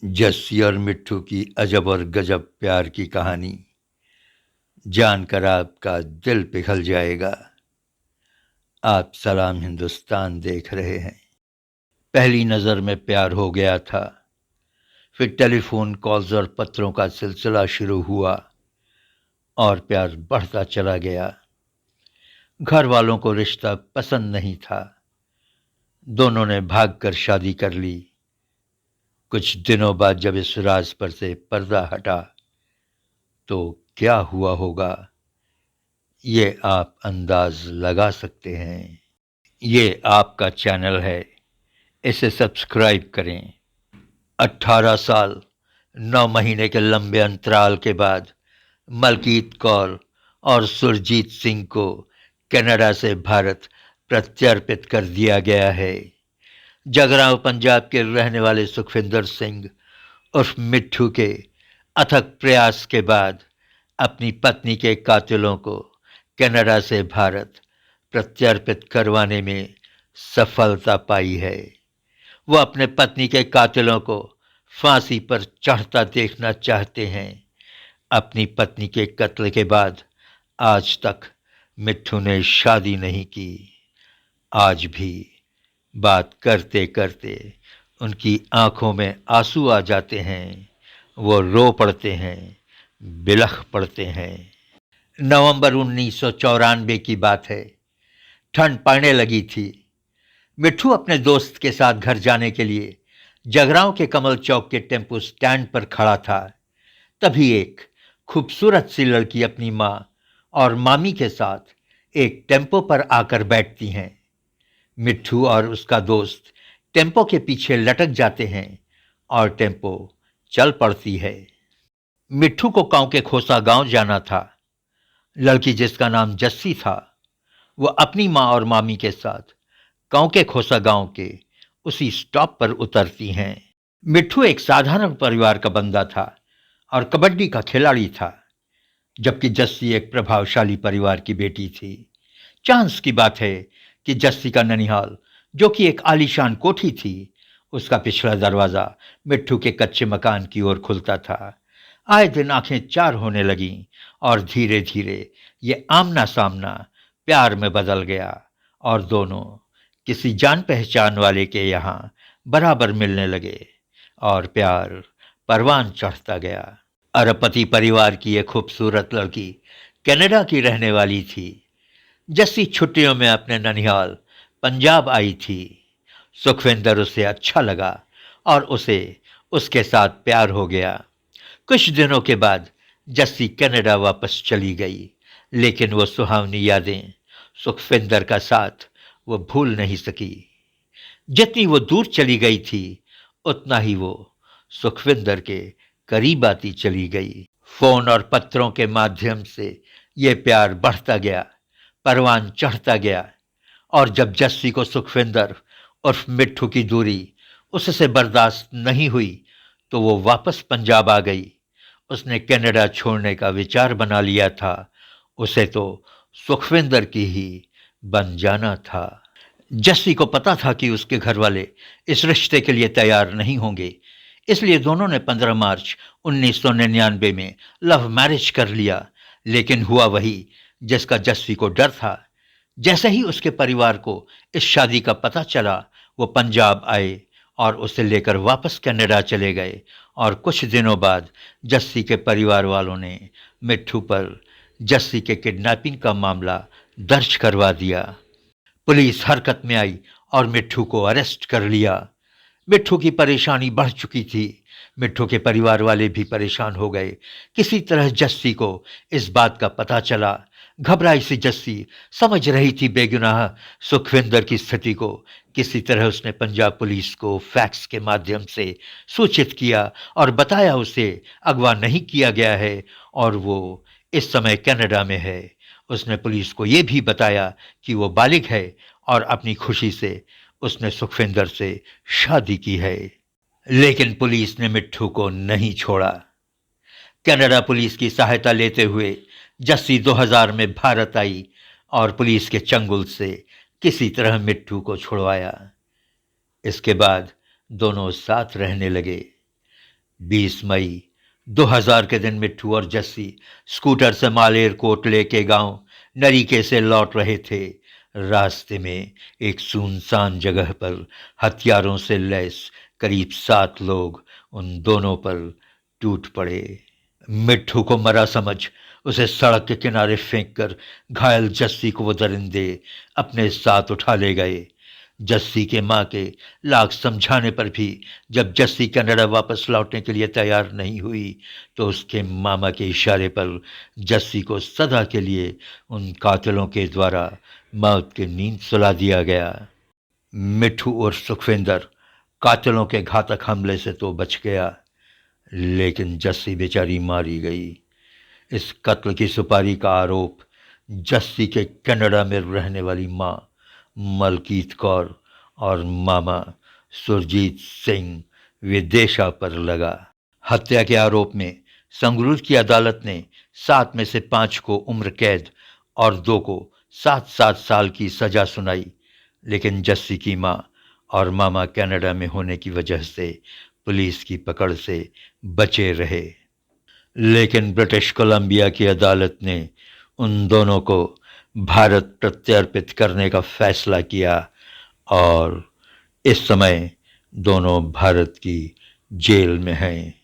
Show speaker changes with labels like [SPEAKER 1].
[SPEAKER 1] जस्सी और मिट्ठू की अजब और गजब प्यार की कहानी जानकर आपका दिल पिघल जाएगा। आप सलाम हिंदुस्तान देख रहे हैं। पहली नज़र में प्यार हो गया था, फिर टेलीफोन कॉल्स और पत्रों का सिलसिला शुरू हुआ और प्यार बढ़ता चला गया। घर वालों को रिश्ता पसंद नहीं था। दोनों ने भागकर शादी कर ली। कुछ दिनों बाद जब इस राज पर से पर्दा हटा तो क्या हुआ होगा, ये आप अंदाज लगा सकते हैं। ये आपका चैनल है, इसे सब्सक्राइब करें। 18 साल 9 महीने के लंबे अंतराल के बाद मलकीत कौर और सुरजीत सिंह को कनाडा से भारत प्रत्यर्पित कर दिया गया है। जगरांव पंजाब के रहने वाले सुखविंदर सिंह उर्फ मिट्ठू के अथक प्रयास के बाद अपनी पत्नी के कातिलों को कनाडा से भारत प्रत्यर्पित करवाने में सफलता पाई है। वो अपने पत्नी के कातिलों को फांसी पर चढ़ता देखना चाहते हैं। अपनी पत्नी के कत्ल के बाद आज तक मिट्ठू ने शादी नहीं की। आज भी बात करते करते उनकी आंखों में आंसू आ जाते हैं। वो रो पड़ते हैं, बिलख पड़ते हैं। नवंबर 1994 की बात है। ठंड पड़ने लगी थी। मिट्ठू अपने दोस्त के साथ घर जाने के लिए जगरांव के कमल चौक के टेम्पो स्टैंड पर खड़ा था। तभी एक खूबसूरत सी लड़की अपनी माँ और मामी के साथ एक टेम्पो पर आकर बैठती हैं। मिट्ठू और उसका दोस्त टेम्पो के पीछे लटक जाते हैं और टेम्पो चल पड़ती है। मिट्ठू को गांव के खोसा गांव जाना था। लड़की, जिसका नाम जस्सी था, वो अपनी माँ और मामी के साथ गांव के खोसा गांव के उसी स्टॉप पर उतरती हैं। मिट्ठू एक साधारण परिवार का बंदा था और कबड्डी का खिलाड़ी था, जबकि जस्सी एक प्रभावशाली परिवार की बेटी थी। चांस की बात है कि जस्सी का ननिहाल, जो कि एक आलीशान कोठी थी, उसका पिछला दरवाजा मिट्ठू के कच्चे मकान की ओर खुलता था। आए दिन आंखें चार होने लगीं और धीरे धीरे ये आमना सामना प्यार में बदल गया और दोनों किसी जान पहचान वाले के यहाँ बराबर मिलने लगे और प्यार परवान चढ़ता गया। अरबपति परिवार की एक खूबसूरत लड़की कनाडा की रहने वाली थी। जस्सी छुट्टियों में अपने ननिहाल पंजाब आई थी। सुखविंदर उसे अच्छा लगा और उसे उसके साथ प्यार हो गया। कुछ दिनों के बाद जस्सी कनाडा वापस चली गई, लेकिन वो सुहावनी यादें, सुखविंदर का साथ वो भूल नहीं सकी। जितनी वो दूर चली गई थी, उतना ही वो सुखविंदर के करीब आती चली गई। फोन और पत्रों के माध्यम से ये प्यार बढ़ता गया, परवान चढ़ता गया और जब जस्सी को सुखविंदर उर्फ मिट्ठू की दूरी उससे बर्दाश्त नहीं हुई तो वो वापस पंजाब आ गई। उसने कनाडा छोड़ने का विचार बना लिया था। उसे तो सुखविंदर की ही बन जाना था। जस्सी को पता था कि उसके घर वाले इस रिश्ते के लिए तैयार नहीं होंगे, इसलिए दोनों ने 15 मार्च 1999 में लव मैरिज कर लिया। लेकिन हुआ वही जिसका जस्सी को डर था। जैसे ही उसके परिवार को इस शादी का पता चला, वो पंजाब आए और उसे लेकर वापस कनाडा चले गए और कुछ दिनों बाद जस्सी के परिवार वालों ने मिट्ठू पर जस्सी के किडनैपिंग का मामला दर्ज करवा दिया। पुलिस हरकत में आई और मिट्ठू को अरेस्ट कर लिया। मिट्ठू की परेशानी बढ़ चुकी थी। मिट्ठू के परिवार वाले भी परेशान हो गए। किसी तरह जस्सी को इस बात का पता चला। घबराई सी जस्सी समझ रही थी बेगुनाह सुखविंदर की स्थिति को। किसी तरह उसने पंजाब पुलिस को फैक्स के माध्यम से सूचित किया और बताया उसे अगवा नहीं किया गया है और वो इस समय कनाडा में है। उसने पुलिस को यह भी बताया कि वो बालिग है और अपनी खुशी से उसने सुखविंदर से शादी की है। लेकिन पुलिस ने मिट्ठू को नहीं छोड़ा। कनाडा पुलिस की सहायता लेते हुए जस्सी 2000 में भारत आई और पुलिस के चंगुल से किसी तरह मिट्ठू को छुड़वाया। इसके बाद दोनों साथ रहने लगे। 20 मई 2000 के दिन मिट्ठू और जस्सी स्कूटर से मालेरकोट लेके गांव नरीके से लौट रहे थे। रास्ते में एक सुनसान जगह पर हथियारों से लैस करीब 7 लोग उन दोनों पर टूट पड़े। मिट्ठू को मरा समझ उसे सड़क के किनारे फेंककर घायल जस्सी को वो दरिंदे अपने साथ उठा ले गए। जस्सी के माँ के लाख समझाने पर भी जब जस्सी कनाडा वापस लौटने के लिए तैयार नहीं हुई तो उसके मामा के इशारे पर जस्सी को सदा के लिए उन कातिलों के द्वारा मौत की नींद सुला दिया गया। मिट्ठू और सुखविंदर कातिलों के घातक हमले से तो बच गया, लेकिन जस्सी बेचारी मारी गई। इस कत्ल की सुपारी का आरोप जस्सी के कनाडा में रहने वाली माँ मलकीत कौर और मामा सुरजीत सिंह विदेशा पर लगा। हत्या के आरोप में संगरूर की अदालत ने 7 में से 5 को उम्र कैद और 2 को 7-7 साल की सजा सुनाई, लेकिन जस्सी की माँ और मामा कनाडा में होने की वजह से पुलिस की पकड़ से बचे रहे। लेकिन ब्रिटिश कोलंबिया की अदालत ने उन दोनों को भारत प्रत्यर्पित करने का फैसला किया और इस समय दोनों भारत की जेल में हैं।